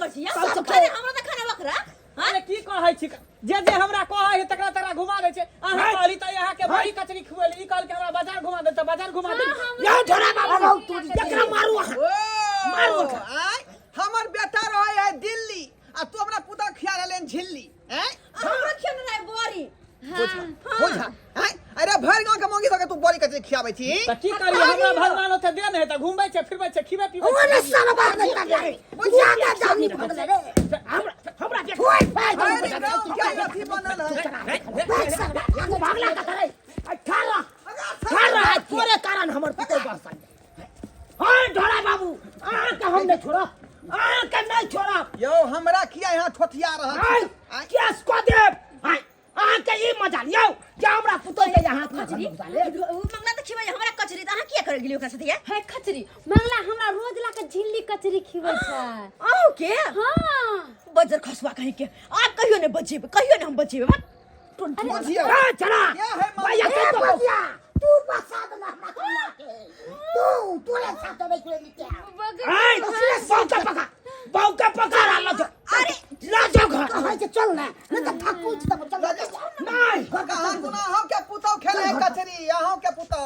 कर छी अरे हमरा त खाना बकरा अरे की कहै छी जे जे हमरा कहै है तकरा तकरा घुमा दै छै अहाँ कहली त यहाँ के बड़ी कचरी खुएली ई कहल के हमरा बाजार घुमा दे त बाजार घुमा दे या ढोरा बाबू तू एकरा मारू मारू आय हमर बेटा रहे है दिल्ली आ तू हमरा पुता खिया रहले झिल्ली हैं हमरा खेन नै बोरी बुझा हैं अरे भर गांव के मोगी सके तू बड़ी कचरी खियाबै छी त की करी हमरा भगवान ओते दे नै त घुमबै छै फिरबै छै खिबै पिबै ओने सारा बात नहीं कर दे बुझा के जानी पकड़ रे हमरा के कोई फायदा अरे गांव क्या अथी बनल है भागला का करे 18 तोरे कारण हमर पिता बस हां ढोरा बाबू आ के हम नहीं छोड़ा आ के नहीं छोड़ा यो हमरा किया यहां ठोठिया रहल केस को दे आ के ई मजा लियो जे हमरा पुतो के यहां कचरी मंगला त खिबै हमरा कचरी त अहाँ किया कर गेलियो ओकरा साथे है कचरी मंगला हमरा रोज ला के झिल्ली कचरी खिबै छै आउ के हां बजर खसवा कहि के आप कहियो ने बचेबे कहियो ने हम बचेबे मत बुझियो चला क्या है भैया के तो बचिया तू बसा दे ना तू ले साथ में कुले निकल बौका पका ला जो अरे ला जो घर कहां से चल ना न त ठाकुर जी तब चल नहीं कहां गुनाह के पुतौ खेले कचरी यहां के पुतौ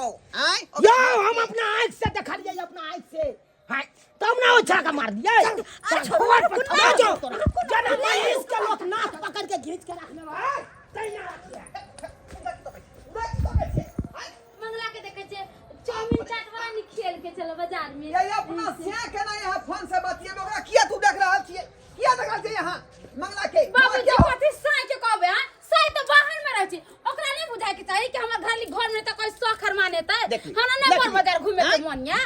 आय यो हम अपना आंख से देखा लिए अपना आंख से हां तुम ना उछा का मार दिया छोड़ पर जो जब मैं इसके लोग नाक पकड़ के खींच के रखने वाला तैयार मंगला के देखे छै चाउमीन चाट वाला नि खेल के चलो बाजार में ये अपना से के ना यहां फोन से बतिए ओकरा किया तू देख रहल छिए किया देख रहल छिए यहां मंगला के बाबूजी कथि साई के कहबे हां साई तो बाहर में रह छी ओकरा नहीं बुझाय के चाही कि हमरा घर में त कोई शौखर मानेतै हमरा नहीं पर बाजार घूमे के मन या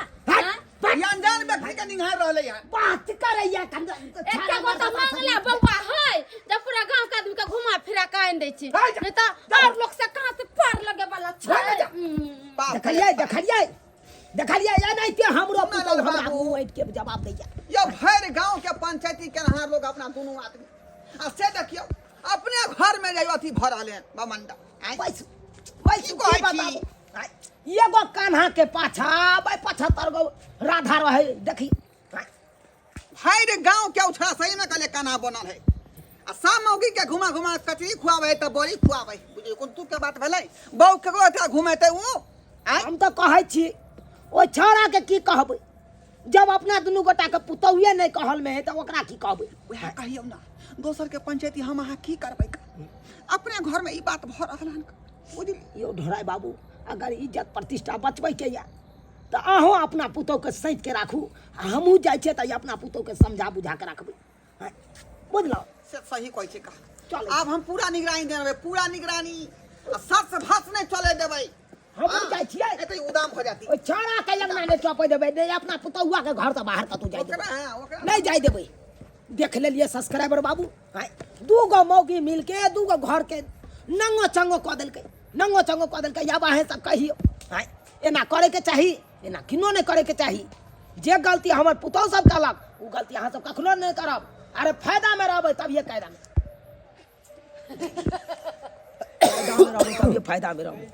अनजान व्यक्ति के निहार रहले यहां बात करैया कंद एकटा गो त मंगला बौआ है जब पूरा गांव के आदमी के घुमा फिरा के आन दै छी नहीं त और लोग से कहां से पार लगे वाला छै देखलिए या नहीं ते हमरो पुतौ हमरा मुंह के जवाब दैया यो भर गांव के पंचायती के नहार लोग अपना दोनों आदमी आ से देखियो अपने घर में जाइयो अथी भर रहले बमंडा वैसे को बताबो एगो कान्हा के पाछा 75 गो राधा रहे देखी भर गांव के उछड़ा सही में कले कान्हा बनल है आ सामौगी के घुमा घुमा कचरी खुआवे त बड़ी खुआवे बुझियो कोन तू के बात भेलै बहु केकरो एकरा घुमेते उ हम तो कहै छी ओ छोरा के की कहबै जब अपना दुनू गोटा के पुतौए नहीं कहल में है त ओकरा की कहबै वह कहियो ना दोसर के पंचायती हम अहाँ की करबै अपने घर में ई बात भ रहल हन बुझली यो ढोराई बाबू अगर इज्जत प्रतिष्ठा बचबै के या त अहों अपना पुतौ के सैत के राखू हमहू जाय छै त अपना पुतौ के समझा बुझा के रखबै बुझलो से सही कहै छै का चल अब हम पूरा निगरानी देबै पूरा निगरानी आ सस भस नहीं चले देबै हम जाय छियै एते उदाम हो जाती ओ छोरा के लगना नहीं चपै देबै नहीं अपना पुतौआ के घर से बाहर कतौ जाय देबै ओकरा नहीं जाय देबै देख लेलिए सब्सक्राइबर बाबू दू गो मौगी मिलके दू गो घर के नंगो चंगो क देलकै या बाहे सब कहियो एना करे के चाही एना किनो नहीं करे के चाही जे गलती हमर पुतौ सब कलक उ गलती अहाँ सब कखनो नहीं करब अरे फायदा में रहबै तब ये कायदा में फायदा में रहबै तब ये फायदा में रहबै